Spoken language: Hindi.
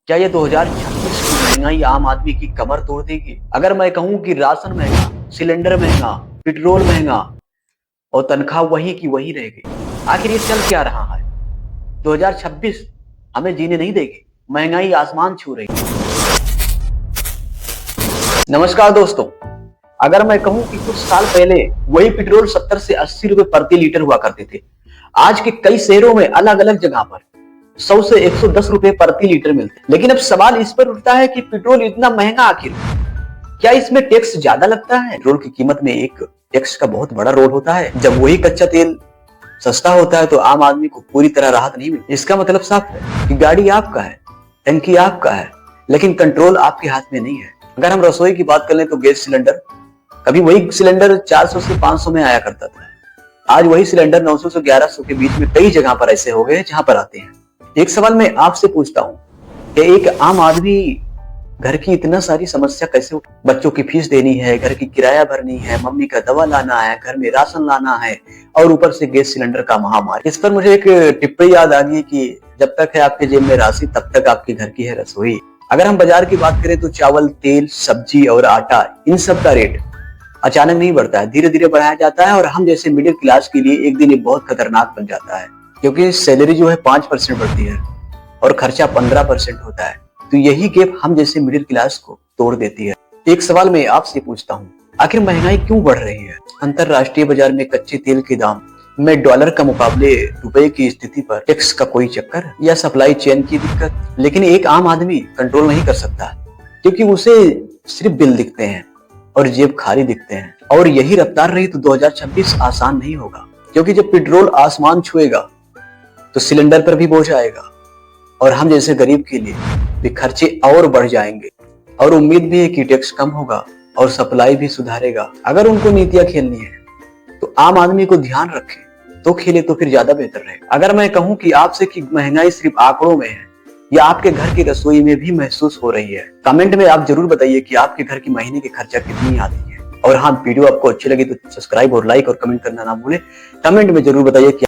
क्या ये 2026 की महंगाई आम आदमी की कमर तोड़ देगी? अगर मैं कहूं कि राशन महंगा, सिलेंडर महंगा, पेट्रोल महंगा और तनख्वाह वही की वही रह गई, आखिर ये चल क्या रहा है? 2026 हमें जीने नहीं देगी, महंगाई आसमान छू रही है। नमस्कार दोस्तों, अगर मैं कहूं कि कुछ साल पहले वही पेट्रोल 70 से 80 रुपए प्रति लीटर हुआ करते थे, आज के कई शहरों में अलग अलग जगह पर 100 से 110 रुपए प्रति लीटर मिलते हैं। लेकिन अब सवाल इस पर उठता है कि पेट्रोल इतना महंगा आखिर, क्या इसमें टैक्स ज्यादा लगता है? पेट्रोल की कीमत में एक टैक्स का बहुत बड़ा रोल होता है। जब वही कच्चा तेल सस्ता होता है तो आम आदमी को पूरी तरह राहत नहीं मिलती। इसका मतलब साफ है कि गाड़ी आपका है, टंकी आपका है, लेकिन कंट्रोल आपके हाथ में नहीं है। अगर हम रसोई की बात कर लें तो गैस सिलेंडर, कभी वही सिलेंडर 400 से 500 में आया करता था, आज वही सिलेंडर 900 से 1100 के बीच में कई जगह पर ऐसे हो गए जहां पर आते हैं। एक सवाल मैं आपसे पूछता हूं कि एक आम आदमी घर की इतना सारी समस्या कैसे, बच्चों की फीस देनी है, घर की किराया भरनी है, मम्मी का दवा लाना है, घर में राशन लाना है और ऊपर से गैस सिलेंडर का महामारी। इस पर मुझे एक टिप्पणी याद आ गई कि जब तक है आपके जेब में राशि तब तक आपके घर की है रसोई। अगर हम बाजार की बात करें तो चावल, तेल, सब्जी और आटा, इन सब का रेट अचानक नहीं बढ़ता है, धीरे धीरे बढ़ाया जाता है और हम जैसे मिडिल क्लास के लिए एक दिन ये बहुत खतरनाक बन जाता है, क्योंकि सैलरी जो है 5% बढ़ती है और खर्चा 15% होता है। तो यही गैप हम जैसे मिडिल क्लास को तोड़ देती है। एक सवाल मैं आपसे पूछता हूँ, आखिर महंगाई क्यों बढ़ रही है? अंतरराष्ट्रीय बाजार में कच्चे तेल के दाम में डॉलर का मुकाबले रुपए की स्थिति पर टैक्स का कोई चक्कर या सप्लाई चेन की दिक्कत? लेकिन एक आम आदमी कंट्रोल नहीं कर सकता, क्योंकि उसे सिर्फ बिल दिखते हैं और जेब खाली दिखते हैं। और यही रफ्तार रही तो 2026 आसान नहीं होगा, क्योंकि जब पेट्रोल आसमान छुएगा तो सिलेंडर पर भी बोझ आएगा और हम जैसे गरीब के लिए भी खर्चे और बढ़ जाएंगे। और उम्मीद भी है कि टैक्स कम होगा और सप्लाई भी सुधारेगा। अगर उनको नीतियां खेलनी है तो आम आदमी को ध्यान रखें तो खेले तो फिर ज्यादा बेहतर रहे। अगर मैं कहूं कि आपसे कि महंगाई सिर्फ आंकड़ों में है या आपके घर की रसोई में भी महसूस हो रही है, कमेंट में आप जरूर बताइए कि आपके घर की महीने की खर्चा कितनी आती है। और हाँ, वीडियो आपको अच्छी लगी तो सब्सक्राइब और लाइक और कमेंट करना ना भूलें। कमेंट में जरूर बताइए कि